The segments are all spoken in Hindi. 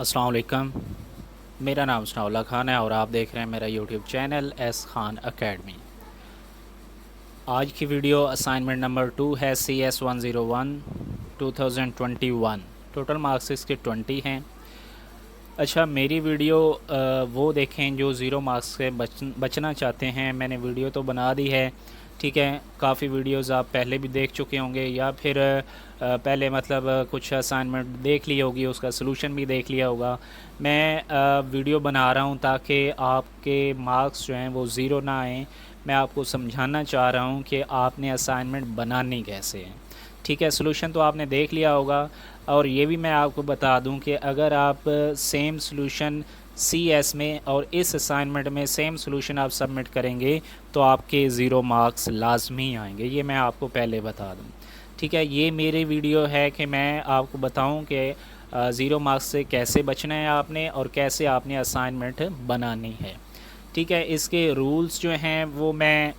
अस्सलाम वालेकुम। मेरा नाम सनाउल्लाह खान है और आप देख रहे हैं मेरा YouTube channel S Khan academy. आज की वीडियो असाइनमेंट नंबर 2 है CS 101 2021। टोटल मार्क्स इसके 20 हैं। अच्छा, मेरी वीडियो वो देखें जो ज़ीरो मार्क्स से बचना चाहते हैं। मैंने वीडियो तो बना दी है, ठीक है। काफ़ी वीडियोस आप पहले भी देख चुके होंगे या फिर पहले मतलब कुछ असाइनमेंट देख ली होगी, उसका सलूशन भी देख लिया होगा। मैं वीडियो बना रहा हूँ ताकि आपके मार्क्स जो हैं वो ज़ीरो ना आएँ। मैं आपको समझाना चाह रहा हूँ कि आपने असाइनमेंट बनानी कैसे है, ठीक है। सलूशन तो आपने देख लिया होगा और ये भी मैं आपको बता दूं कि अगर आप सेम सलूशन CS में और इस असाइनमेंट में सेम सलूशन आप सबमिट करेंगे तो आपके ज़ीरो मार्क्स लाजमी आएंगे, ये मैं आपको पहले बता दूं, ठीक है। ये मेरी वीडियो है कि मैं आपको बताऊं कि ज़ीरो मार्क्स से कैसे बचना है आपने और कैसे आपने असाइनमेंट बनानी है, ठीक है। इसके रूल्स जो हैं वो मैं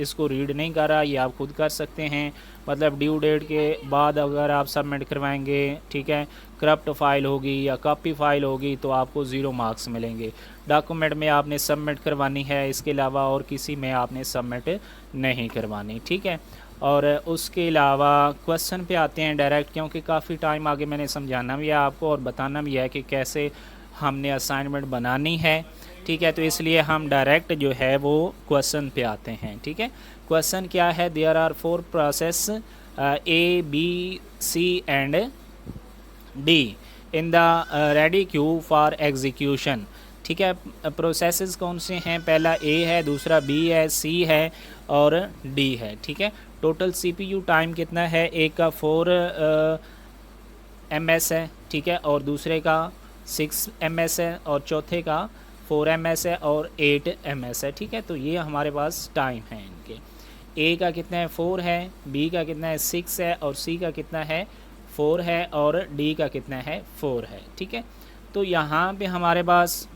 इसको रीड नहीं कर रहा, ये आप खुद कर सकते हैं। मतलब ड्यू डेट के बाद अगर आप सबमिट करवाएंगे, ठीक है, करप्ट फाइल होगी या कॉपी फाइल होगी तो आपको ज़ीरो मार्क्स मिलेंगे। डॉक्यूमेंट में आपने सबमिट करवानी है, इसके अलावा और किसी में आपने सबमिट नहीं करवानी, ठीक है। और उसके अलावा क्वेश्चन पे आते हैं डायरेक्ट, क्योंकि काफ़ी टाइम आगे मैंने समझाना भी है आपको और बताना भी है कि कैसे हमने असाइनमेंट बनानी है, ठीक है। तो इसलिए हम डायरेक्ट जो है वो क्वेश्चन पे आते हैं, ठीक है। क्वेश्चन क्या है? There are 4 process A, B, C and D in the ready queue for execution, ठीक है। प्रोसेसेस कौन से हैं? पहला A है, दूसरा B है, C है और D है, ठीक है। टोटल CPU टाइम कितना है? एक का 4 ms है, ठीक है, और दूसरे का 6 ms है और चौथे का 4 ms है और 8 ms है, ठीक है। तो ये हमारे पास टाइम है इनके। A का कितना है? 4 है, B का कितना है? 6 है और C का कितना है? 4 है और D का कितना है? 4 है, ठीक है। तो यहाँ पे हमारे पास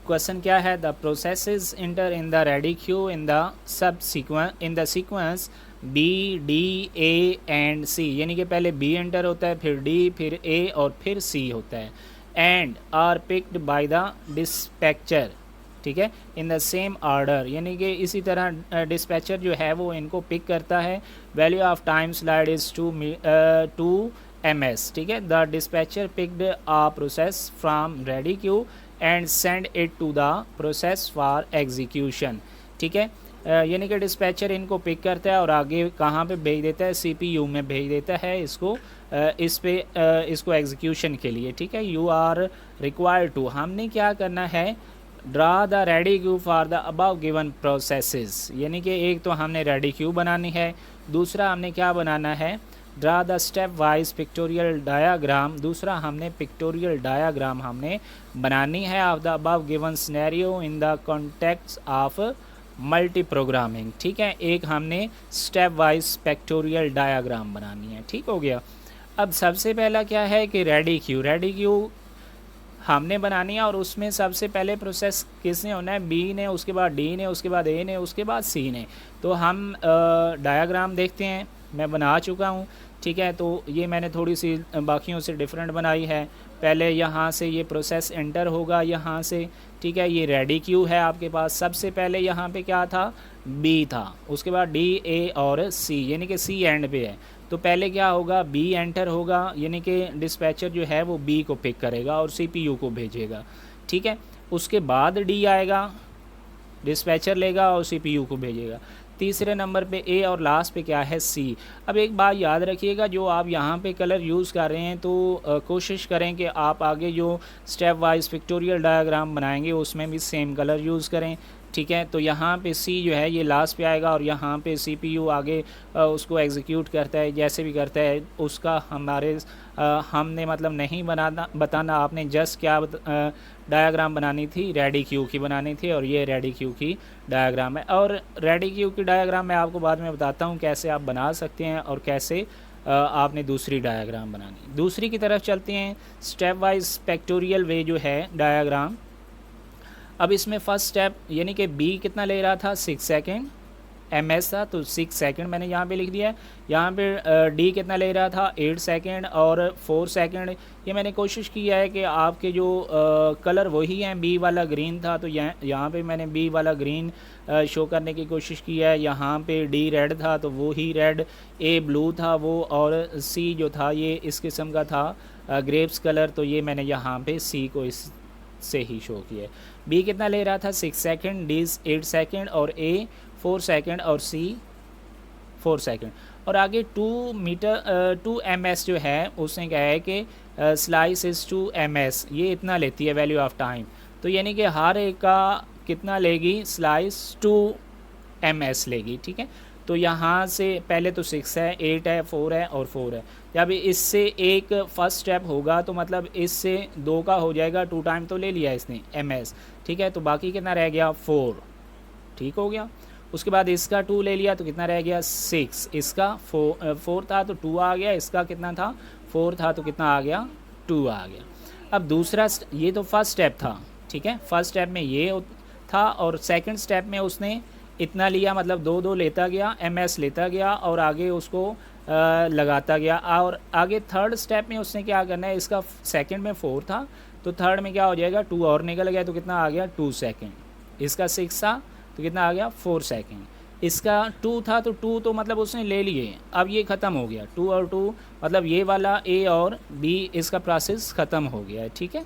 क्वेश्चन क्या है? The processes inter in the ready Q in the sequence B, D, A and C, यानी कि पहले B एंटर होता है, फिर D, फिर A और फिर C होता है। And are picked by the dispatcher, ठीक है, इन द सेम ऑर्डर, यानी कि इसी तरह डिस्पैचर जो है वो इनको पिक करता है। Value of time slide is 2 ms, ठीक है। The dispatcher picked a process from ready queue and send it to the process for execution, ठीक है। यानी कि डिस्पैचर इनको पिक करता है और आगे कहाँ पे भेज देता है? CPU में भेज देता है इसको, इसको एग्जीक्यूशन के लिए, ठीक है। यू आर रिक्वायर्ड टू, हमने क्या करना है? Draw the ready queue for the above given processes, यानी कि एक तो हमने रेडी क्यू बनानी है, दूसरा हमने क्या बनाना है? Draw the step wise pictorial diagram, दूसरा हमने पिक्टोरियल डायाग्राम हमने बनानी है of the above given scenario in the context of multi programming, ठीक है। एक हमने स्टेप वाइज पिक्टोरियल डायाग्राम बनानी है, ठीक हो गया। अब सबसे पहला क्या है कि रेडी क्यू हमने बनानी है और उसमें सबसे पहले प्रोसेस किसने होना है? B ने, उसके बाद D ने, उसके बाद A ने, उसके बाद C ने। तो हम डायग्राम देखते हैं, मैं बना चुका हूँ, ठीक है। तो ये मैंने थोड़ी सी बाकियों से डिफरेंट बनाई है। पहले यहाँ से ये प्रोसेस एंटर होगा यहाँ से, ठीक है। ये रेडी क्यू है आपके पास। सबसे पहले यहाँ पे क्या था? B था, उसके बाद D, A और C, यानी कि C एंड पे है। तो पहले क्या होगा? B एंटर होगा, यानी कि डिस्पैचर जो है वो B को पिक करेगा और CPU को भेजेगा, ठीक है। उसके बाद D आएगा, डिस्पैचर लेगा और CPU को भेजेगा। तीसरे नंबर पे A और लास्ट पे क्या है? C। अब एक बात याद रखिएगा, जो आप यहाँ पे कलर यूज़ कर रहे हैं तो कोशिश करें कि आप आगे जो स्टेप वाइज पिक्टोरियल डायग्राम बनाएंगे उसमें भी सेम कलर यूज़ करें, ठीक है। तो यहाँ पे C जो है ये लास्ट पे आएगा और यहाँ पे CPU आगे उसको एग्जीक्यूट करता है, जैसे भी करता है उसका हमने मतलब नहीं बताना। आपने जस्ट क्या डायग्राम बनानी थी? रेडी क्यू की बनानी थी और ये रेडी क्यू की डायग्राम है। और रेडी क्यू की डायग्राम मैं आपको बाद में बताता हूँ कैसे आप बना सकते हैं और कैसे आपने दूसरी डायग्राम बनानी। दूसरी की तरफ चलते हैं, स्टेप वाइज पिक्टोरियल वे जो है डायग्राम। अब इसमें फर्स्ट स्टेप यानी कि B कितना ले रहा था? 6 सेकेंड, ms था तो 6 सेकंड मैंने यहाँ पे लिख दिया है। यहाँ पे d कितना ले रहा था 8 सेकंड और 4 सेकंड। ये मैंने कोशिश किया है कि आपके जो कलर वही हैं, b वाला ग्रीन था तो यहाँ पे मैंने b वाला ग्रीन शो करने की कोशिश की है। यहाँ पे d रेड था तो वो ही रेड, a ब्लू था वो, और c जो था ये इस किस्म का था ग्रेप्स कलर, तो ये मैंने यहाँ पे c को इस से ही शो किया है। b कितना ले रहा था 6 सेकंड, d 8 सेकंड और a 4 सेकंड और c 4 सेकंड। और आगे 2 ms जो है उसने कहा है कि स्लाइस इज़ 2 ms, ये इतना लेती है वैल्यू ऑफ टाइम। तो यानी कि हर एक का कितना लेगी, स्लाइस 2 ms लेगी, ठीक है। तो यहाँ से पहले तो 6 है, 8 है, 4 है और 4 है। जब इससे एक फर्स्ट स्टेप होगा तो मतलब इससे 2 का हो जाएगा, 2 टाइम तो ले लिया इसने ms, ठीक है। तो बाकी कितना रह गया 4, ठीक हो गया। उसके बाद इसका 2 ले लिया तो कितना रह गया 6, इसका 4 था तो 2 आ गया, इसका कितना था 4 था तो कितना आ गया 2 आ गया। अब दूसरा, ये तो फर्स्ट स्टेप था, ठीक है। फर्स्ट स्टेप में ये था और सेकंड स्टेप में उसने इतना लिया, मतलब 2 लेता गया, ms लेता गया और आगे उसको लगाता गया। और आगे थर्ड स्टेप में उसने क्या करना है, इसका सेकंड में 4 था तो थर्ड में क्या हो जाएगा 2 और निकल गया तो कितना आ गया 2 सेकंड। इसका 6 था तो कितना आ गया 4 सेकंड। इसका 2 था तो 2 तो मतलब उसने ले लिए, अब ये ख़त्म हो गया 2 और 2, मतलब ये वाला a और b इसका प्रोसेस ख़त्म हो गया है, ठीक है।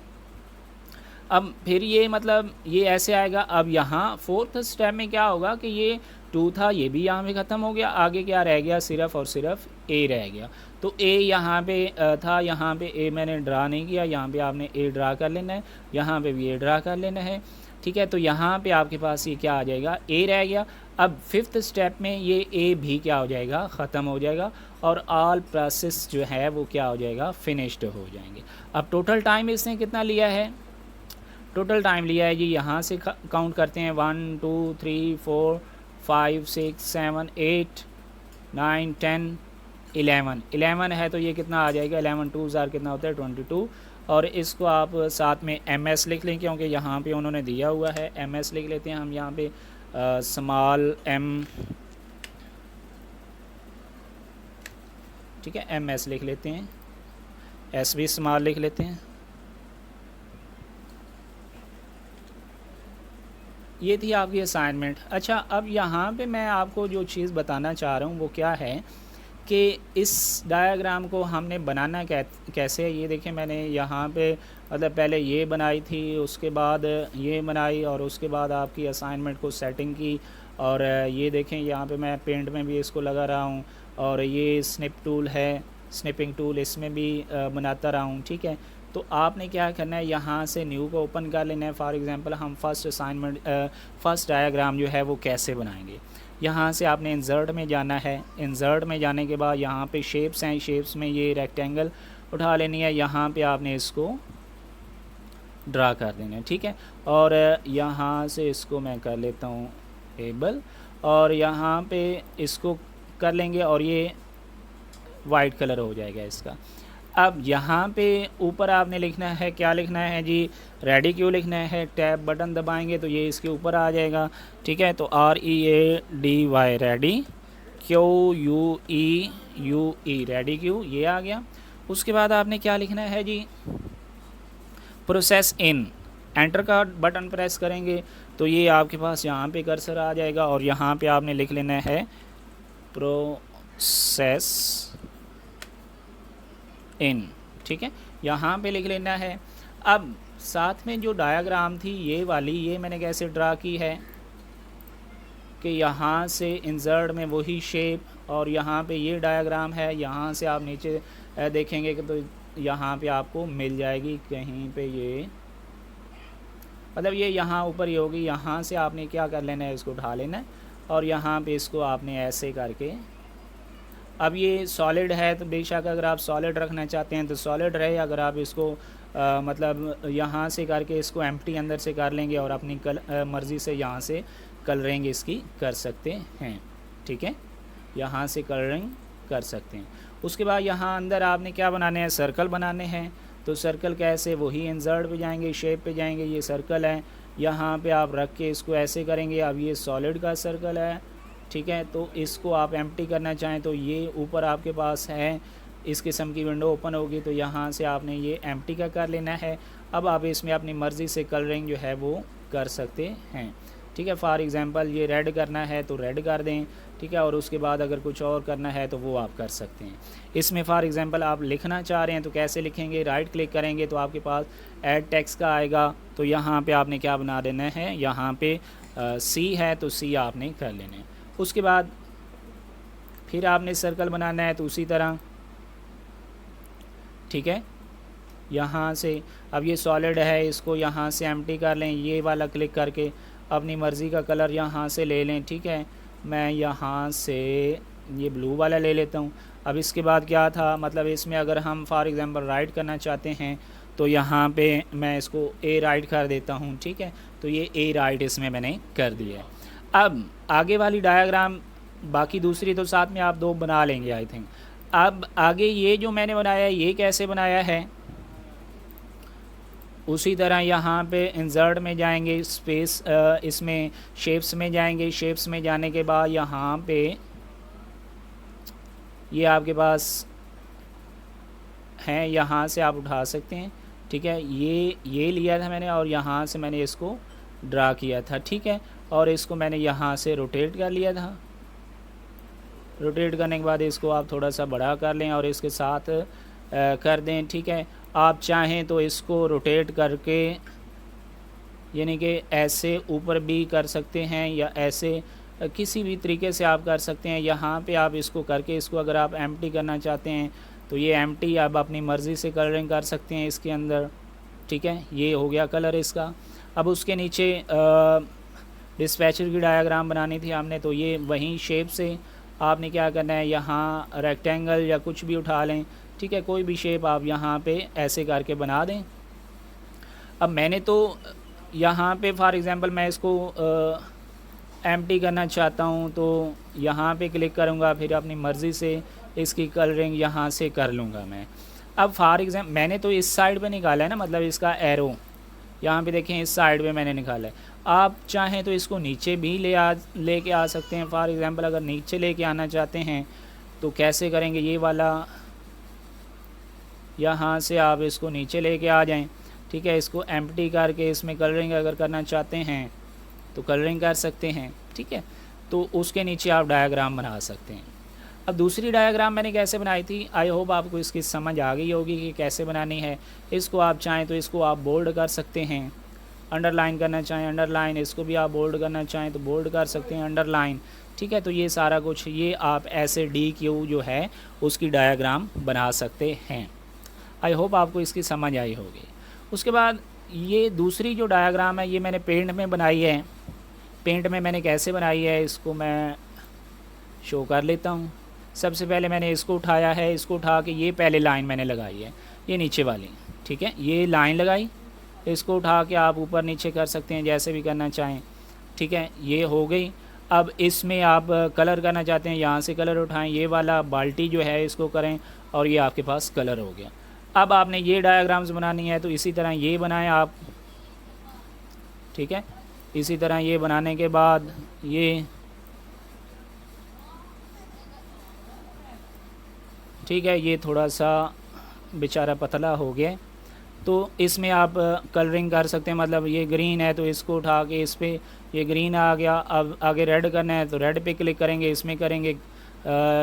अब फिर ये मतलब ये ऐसे आएगा। अब यहाँ फोर्थ स्टेप में क्या होगा कि ये 2 था, ये भी यहाँ पे ख़त्म हो गया, आगे क्या रह गया सिर्फ़ और सिर्फ a रह गया। तो a यहाँ पे था, यहाँ पे a मैंने ड्रा नहीं किया, यहाँ पे आपने a ड्रा कर लेना है, यहाँ पे भी a ड्रा कर लेना है, ठीक है। तो यहाँ पे आपके पास ये क्या आ जाएगा a रह गया। अब फिफ्थ स्टेप में ये a भी क्या हो जाएगा, ख़त्म हो जाएगा और ऑल प्रोसेस जो है वो क्या हो जाएगा, फिनिश्ड हो जाएंगे। अब टोटल टाइम इसने कितना लिया है, टोटल टाइम लिया है जी, यहाँ से काउंट करते हैं 1 2 3 4 5 6 7 8 9 10 11 है तो ये कितना आ जाएगा 11 2 ज़ार कितना होता है 22। और इसको आप साथ में ms लिख लें क्योंकि यहाँ पे उन्होंने दिया हुआ है, ms लिख लेते हैं हम यहाँ पे स्मॉल m, ठीक है, ms लिख लेते हैं, s भी स्मॉल लिख लेते हैं। ये थी आपकी असाइनमेंट। अच्छा, अब यहाँ पे मैं आपको जो चीज़ बताना चाह रहा हूँ वो क्या है कि इस डायग्राम को हमने बनाना कैसे है। ये देखें मैंने यहाँ पे मतलब पहले ये बनाई थी, उसके बाद ये बनाई और उसके बाद आपकी असाइनमेंट को सेटिंग की। और ये देखें यहाँ पे मैं पेंट में भी इसको लगा रहा हूँ और ये स्निप टूल है, स्निपिंग टूल, इसमें भी बनाता रहा हूँ, ठीक है। तो आपने क्या करना है, यहाँ से न्यू को ओपन कर लेना है। फॉर एग्जांपल हम फर्स्ट असाइनमेंट फर्स्ट डायग्राम जो है वो कैसे बनाएंगे, यहाँ से आपने इंसर्ट में जाना है। इंसर्ट में जाने के बाद यहाँ पे शेप्स हैं, शेप्स में ये रेक्टेंगल उठा लेनी है, यहाँ पे आपने इसको ड्रा कर देना है, ठीक है। और यहाँ से इसको मैं कर लेता हूँ एबल और यहाँ पे इसको कर लेंगे और ये वाइट कलर हो जाएगा इसका। अब यहाँ पे ऊपर आपने लिखना है, क्या लिखना है जी, रेडी क्यू लिखना है। टैब बटन दबाएंगे तो ये इसके ऊपर आ जाएगा, ठीक है। तो READY ready, QUEUE ready queue, ये आ गया। उसके बाद आपने क्या लिखना है जी, प्रोसेस इन, एंटर का बटन प्रेस करेंगे तो ये आपके पास यहाँ पे कर्सर आ जाएगा और यहाँ पे आपने लिख लेना है प्रोसेस इन, ठीक है, यहाँ पे लिख लेना है। अब साथ में जो डायग्राम थी ये वाली, ये मैंने कैसे ड्रा की है कि यहाँ से इंसर्ट में वही शेप और यहाँ पे ये डायग्राम है। यहाँ से आप नीचे देखेंगे कि तो यहाँ पे आपको मिल जाएगी कहीं पे, ये मतलब ये यहाँ ऊपर ही होगी। यहाँ से आपने क्या कर लेना है, इसको उठा लेना है और यहाँ पे इसको आपने ऐसे करके, अब ये सॉलिड है तो बेशक अगर आप सॉलिड रखना चाहते हैं तो सॉलिड रहे, अगर आप इसको मतलब यहाँ से करके इसको एम्प्टी अंदर से कर लेंगे और अपनी मर्ज़ी से यहाँ से कलरिंग इसकी कर सकते हैं, ठीक है, यहाँ से कलरिंग कर सकते हैं। उसके बाद यहाँ अंदर आपने क्या बनाने हैं, सर्कल बनाने हैं। तो सर्कल कैसे, वही इंसर्ट पे जाएंगे, शेप पे जाएंगे, ये सर्कल है, यहाँ पे आप रख के इसको ऐसे करेंगे। अब ये सॉलिड का सर्कल है ठीक है। तो इसको आप एम्प्टी करना चाहें तो ये ऊपर आपके पास है, इस किस्म की विंडो ओपन होगी, तो यहाँ से आपने ये एम्प्टी का कर लेना है। अब आप इसमें अपनी मर्ज़ी से कलरिंग जो है वो कर सकते हैं, ठीक है। फॉर एग्ज़ाम्पल ये रेड करना है तो रेड कर दें, ठीक है। और उसके बाद अगर कुछ और करना है तो वो आप कर सकते हैं। इसमें फॉर एग्ज़ाम्पल आप लिखना चाह रहे हैं तो कैसे लिखेंगे, राइट क्लिक करेंगे तो आपके पास ऐड टेक्स्ट का आएगा, तो यहाँ पे आपने क्या बना देना है, यहाँ पे सी है तो सी आपने कर लेना है। उसके बाद फिर आपने सर्कल बनाना है तो उसी तरह, ठीक है। यहाँ से अब ये सॉलिड है, इसको यहाँ से एम्प्टी कर लें, ये वाला क्लिक करके अपनी मर्ज़ी का कलर यहाँ से ले लें, ठीक है। मैं यहाँ से ये ब्लू वाला ले लेता हूँ। अब इसके बाद क्या था, मतलब इसमें अगर हम फॉर एग्ज़ाम्पल राइट करना चाहते हैं तो यहाँ पे मैं इसको ए राइट कर देता हूँ, ठीक है। तो ये ए राइट इसमें मैंने कर दिया है। अब आगे वाली डायग्राम, बाकी दूसरी तो साथ में आप दो बना लेंगे आई थिंक। अब आगे ये जो मैंने बनाया है ये कैसे बनाया है, उसी तरह यहाँ पे इंसर्ट में जाएंगे, स्पेस इसमें शेप्स में जाएंगे, शेप्स में जाने के बाद यहाँ पे ये आपके पास हैं, यहाँ से आप उठा सकते हैं, ठीक है। ये लिया था मैंने और यहाँ से मैंने इसको ड्रा किया था, ठीक है। और इसको मैंने यहाँ से रोटेट कर लिया था। रोटेट करने के बाद इसको आप थोड़ा सा बड़ा कर लें और इसके साथ कर दें, ठीक है। आप चाहें तो इसको रोटेट करके यानी कि ऐसे ऊपर भी कर सकते हैं या ऐसे किसी भी तरीके से आप कर सकते हैं। यहाँ पे आप इसको करके इसको अगर आप एम्प्टी करना चाहते हैं तो ये एम्प्टी आप अपनी मर्ज़ी से कलरिंग कर सकते हैं इसके अंदर, ठीक है। ये हो गया कलर इसका। अब उसके नीचे डिस्पैचर की डायग्राम बनानी थी हमने, तो ये वहीं शेप से आपने क्या करना है, यहाँ रेक्टेंगल या कुछ भी उठा लें, ठीक है। कोई भी शेप आप यहाँ पे ऐसे करके बना दें। अब मैंने तो यहाँ पे फॉर एग्ज़ाम्पल मैं इसको एम्प्टी करना चाहता हूँ तो यहाँ पे क्लिक करूँगा, फिर अपनी मर्ज़ी से इसकी कलरिंग यहाँ से कर लूँगा मैं। अब फॉर एग्ज़ाम्पल मैंने तो इस साइड पे निकाला है ना, मतलब इसका एरो यहाँ पे देखें इस साइड पे मैंने निकाला है। आप चाहें तो इसको नीचे भी लेके आ सकते हैं। फॉर एग्ज़ाम्पल अगर नीचे लेके आना चाहते हैं तो कैसे करेंगे, ये वाला यहाँ से आप इसको नीचे लेके आ जाएं, ठीक है। इसको एम्प्टी करके इसमें कलरिंग अगर करना चाहते हैं तो कलरिंग कर सकते हैं, ठीक है। तो उसके नीचे आप डायग्राम बना सकते हैं। अब दूसरी डायग्राम मैंने कैसे बनाई थी, आई होप आपको इसकी समझ आ गई होगी कि कैसे बनानी है। इसको आप चाहें तो इसको आप बोल्ड कर सकते हैं, अंडरलाइन करना चाहें अंडरलाइन, इसको भी आप बोल्ड करना चाहें तो बोल्ड कर सकते हैं, अंडरलाइन, ठीक है। तो ये सारा कुछ ये आप ऐसे DQ जो है उसकी डायग्राम बना सकते हैं। आई होप आपको इसकी समझ आई होगी। उसके बाद ये दूसरी जो डायग्राम है ये मैंने पेंट में बनाई है। पेंट में मैंने कैसे बनाई है इसको मैं शो कर लेता हूँ। सबसे पहले मैंने इसको उठाया है, इसको उठा के ये पहले लाइन मैंने लगाई है, ये नीचे वाली, ठीक है। ये लाइन लगाई, इसको उठा के आप ऊपर नीचे कर सकते हैं जैसे भी करना चाहें, ठीक है। ये हो गई। अब इसमें आप कलर करना चाहते हैं, यहाँ से कलर उठाएं, ये वाला बाल्टी जो है इसको करें और ये आपके पास कलर हो गया। अब आपने ये डायग्राम्स बनानी है तो इसी तरह ये बनाएं आप, ठीक है। इसी तरह ये बनाने के बाद ये, ठीक है, ये थोड़ा सा बेचारा पतला हो गया तो इसमें आप कलरिंग कर सकते हैं। मतलब ये ग्रीन है तो इसको उठा के इस पर ये ग्रीन आ गया। अब आगे रेड करना है तो रेड पे क्लिक करेंगे, इसमें करेंगे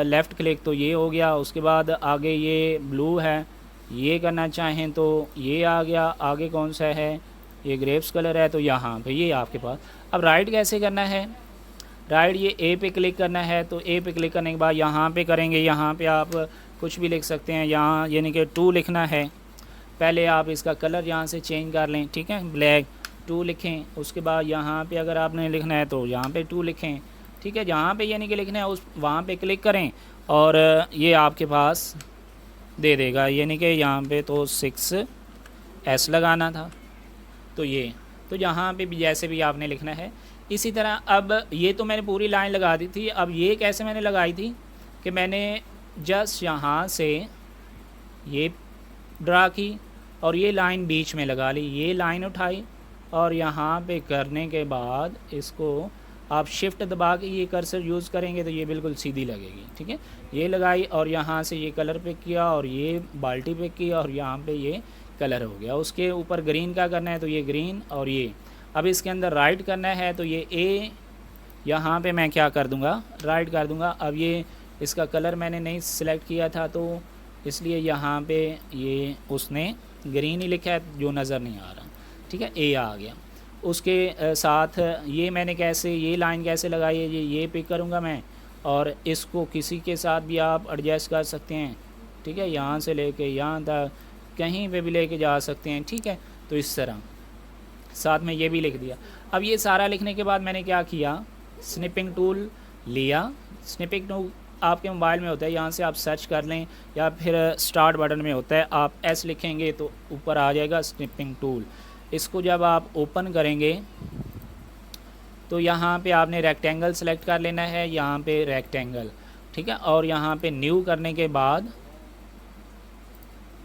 लेफ़्ट क्लिक तो ये हो गया। उसके बाद आगे ये ब्लू है, ये करना चाहें तो ये आ गया। आगे कौन सा है, ये ग्रेप्स कलर है तो यहाँ पे ये आपके पास। अब राइट कैसे करना है, राइट ये ए पे क्लिक करना है तो ए पे क्लिक करने के बाद यहाँ पे करेंगे, यहाँ पे आप कुछ भी लिख सकते हैं, यहाँ यानी कि 2 लिखना है। पहले आप इसका कलर यहाँ से चेंज कर लें, ठीक है, ब्लैक 2 लिखें। उसके बाद यहाँ पे अगर आपने लिखना है तो यहाँ पे 2 लिखें, ठीक है। जहाँ पे यानी कि लिखना है उस वहाँ पे क्लिक करें और ये आपके पास दे देगा, यानी कि यहाँ पे तो 6S लगाना था तो ये, तो यहाँ पे भी जैसे भी आपने लिखना है इसी तरह। अब ये तो मैंने पूरी लाइन लगा दी थी। अब ये कैसे मैंने लगाई थी कि मैंने जस्ट यहाँ से ये ड्रा की और ये लाइन बीच में लगा ली, ये लाइन उठाई और यहाँ पे करने के बाद इसको आप शिफ्ट दबा के ये कर्सर यूज़ करेंगे तो ये बिल्कुल सीधी लगेगी, ठीक है। ये लगाई और यहाँ से ये कलर पिक किया और ये बाल्टी पिक की और यहाँ पे ये कलर हो गया। उसके ऊपर ग्रीन का करना है तो ये ग्रीन और ये। अब इसके अंदर राइट करना है तो ये ए यहाँ पे मैं क्या कर दूँगा, राइट कर दूँगा। अब ये इसका कलर मैंने नहीं सिलेक्ट किया था तो इसलिए यहाँ पे ये उसने ग्रीन ही लिखा है जो नज़र नहीं आ रहा, ठीक है। ए आ गया। उसके साथ ये मैंने कैसे, ये लाइन कैसे लगाई है, ये पिक करूँगा मैं और इसको किसी के साथ भी आप एडजस्ट कर सकते हैं, ठीक है। यहाँ से लेके यहाँ तक कहीं पे भी लेके जा सकते हैं, ठीक है। तो इस तरह साथ में ये भी लिख दिया। अब ये सारा लिखने के बाद मैंने क्या किया, स्निपिंग टूल लिया। स्निपिंग टूल आपके मोबाइल में होता है, यहाँ से आप सर्च कर लें या फिर स्टार्ट बटन में होता है, आप एस लिखेंगे तो ऊपर आ जाएगा स्निपिंग टूल। इसको जब आप ओपन करेंगे तो यहाँ पे आपने रेक्टेंगल सेलेक्ट कर लेना है, यहाँ पे रेक्टेंगल, ठीक है। और यहाँ पे न्यू करने के बाद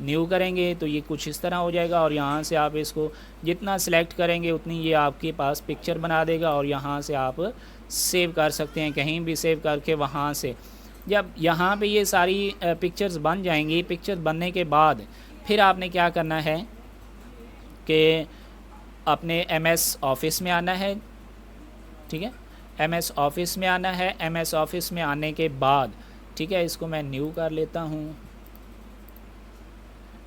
न्यू करेंगे तो ये कुछ इस तरह हो जाएगा और यहाँ से आप इसको जितना सेलेक्ट करेंगे उतनी ये आपके पास पिक्चर बना देगा और यहाँ से आप सेव कर सकते हैं, कहीं भी सेव करके वहाँ से। जब यहाँ पे ये सारी पिक्चर्स बन जाएंगी, पिक्चर्स बनने के बाद फिर आपने क्या करना है कि अपने MS ऑफिस में आना है, ठीक है। MS ऑफिस में आना है। MS ऑफिस में आने के बाद, ठीक है, इसको मैं न्यू कर लेता हूँ।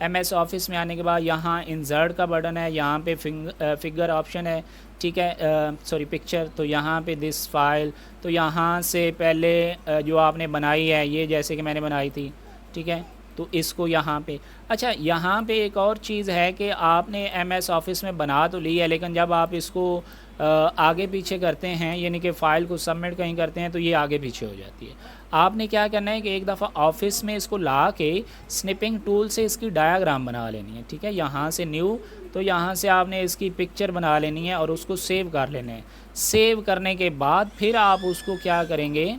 MS ऑफिस में आने के बाद यहाँ इंसर्ट का बटन है, यहाँ पे फिगर ऑप्शन है, ठीक है, सॉरी पिक्चर। तो यहाँ पे दिस फाइल, तो यहाँ से पहले जो आपने बनाई है ये जैसे कि मैंने बनाई थी, ठीक है, तो इसको यहाँ पे। अच्छा, यहाँ पे एक और चीज़ है कि आपने MS ऑफिस में बना तो ली है, लेकिन जब आप इसको आगे पीछे करते हैं, यानी कि फ़ाइल को सबमिट कहीं करते हैं तो ये आगे पीछे हो जाती है। आपने क्या करना है कि एक दफ़ा ऑफिस में इसको ला के स्निपिंग टूल से इसकी डायग्राम बना लेनी है, ठीक है। यहाँ से न्यू, तो यहाँ से आपने इसकी पिक्चर बना लेनी है और उसको सेव कर लेना है। सेव करने के बाद फिर आप उसको क्या करेंगे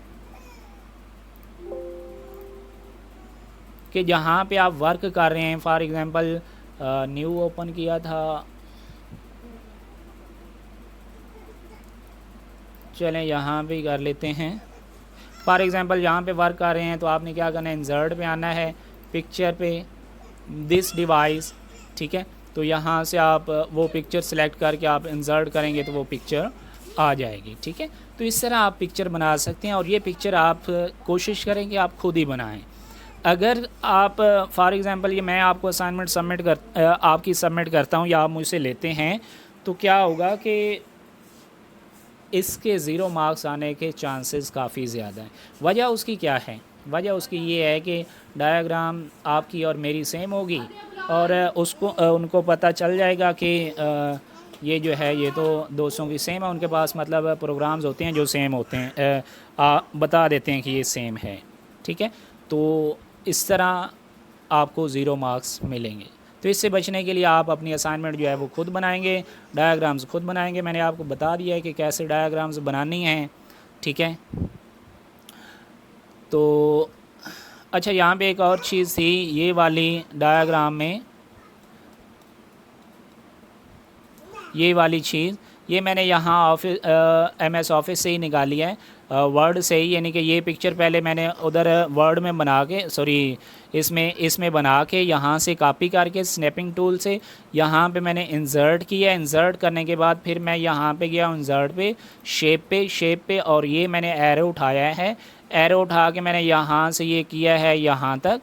कि जहाँ पे आप वर्क कर रहे हैं, फॉर एग्ज़ाम्पल न्यू ओपन किया था, चलें यहाँ पे कर लेते हैं। फॉर एग्ज़ाम्पल यहाँ पे वर्क कर रहे हैं तो आपने क्या करना है, इंसर्ट पे आना है, पिक्चर पे, दिस डिवाइस, ठीक है। तो यहाँ से आप वो पिक्चर सेलेक्ट करके आप इंसर्ट करेंगे तो वो पिक्चर आ जाएगी, ठीक है। तो इस तरह आप पिक्चर बना सकते हैं और ये पिक्चर आप कोशिश करें कि आप खुद ही बनाएं। अगर आप फॉर एग्ज़ाम्पल ये मैं आपको असाइनमेंट आपकी सबमिट करता हूँ या आप मुझसे लेते हैं तो क्या होगा कि इसके 0 मार्क्स आने के चांसेस काफ़ी ज़्यादा हैं। वजह उसकी क्या है? वजह उसकी ये है कि डायग्राम आपकी और मेरी सेम होगी और उनको पता चल जाएगा कि ये जो है ये तो दोस्तों की सेम है, उनके पास मतलब प्रोग्राम्स होते हैं जो सेम होते हैं, बता देते हैं कि ये सेम है, ठीक है। तो इस तरह आपको 0 मार्क्स मिलेंगे। तो इससे बचने के लिए आप अपनी असाइनमेंट जो है वो खुद बनाएंगे, डायग्राम्स खुद बनाएंगे। मैंने आपको बता दिया है कि कैसे डायग्राम्स बनानी हैं, ठीक है। तो अच्छा, यहाँ पे एक और चीज़ थी, ये वाली डायग्राम में ये वाली चीज़ ये मैंने यहाँ MS ऑफिस से ही निकाली है, वर्ड से ही, यानी कि ये पिक्चर पहले मैंने उधर वर्ड में बना के, सॉरी इसमें बना के यहाँ से कॉपी करके स्नैपिंग टूल से यहाँ पे मैंने इंसर्ट किया। इंसर्ट करने के बाद फिर मैं यहाँ पे गया इंसर्ट पे, शेप पे और ये मैंने एरो उठाया है। एरो उठा के मैंने यहाँ से ये किया है यहाँ तक,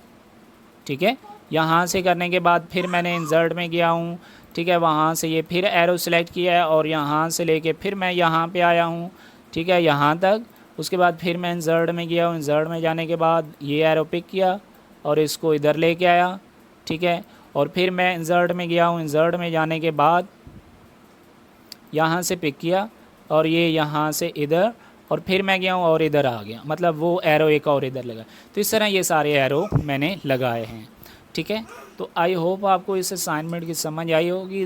ठीक है। यहाँ से करने के बाद फिर मैंने इंसर्ट में गया हूँ, ठीक है, वहाँ से ये फिर एरो सेलेक्ट किया है और यहाँ से लेके फिर मैं यहाँ पे आया हूँ, ठीक है, यहाँ तक। उसके बाद फिर मैं इंसर्ट में गया हूँ, इंसर्ट में जाने के बाद ये एरो पिक किया और इसको इधर लेके आया, ठीक है। और फिर मैं इंसर्ट में गया हूँ, इंसर्ट में जाने के बाद यहाँ से पिक किया और ये यहाँ से इधर, और फिर मैं गया हूँ और इधर आ गया, मतलब वो एरो एक और इधर लगा। तो इस तरह ये सारे एरो मैंने लगाए हैं, ठीक है। तो आई होप आपको इस असाइनमेंट की समझ आई होगी।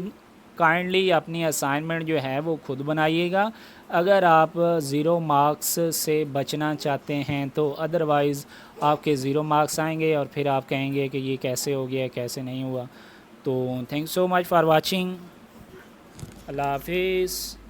काइंडली अपनी असाइनमेंट जो है वो खुद बनाइएगा अगर आप 0 मार्क्स से बचना चाहते हैं तो, अदरवाइज़ आपके 0 मार्क्स आएंगे और फिर आप कहेंगे कि ये कैसे हो गया, कैसे नहीं हुआ। तो thanks so much for watching. अल्लाह हाफिज़।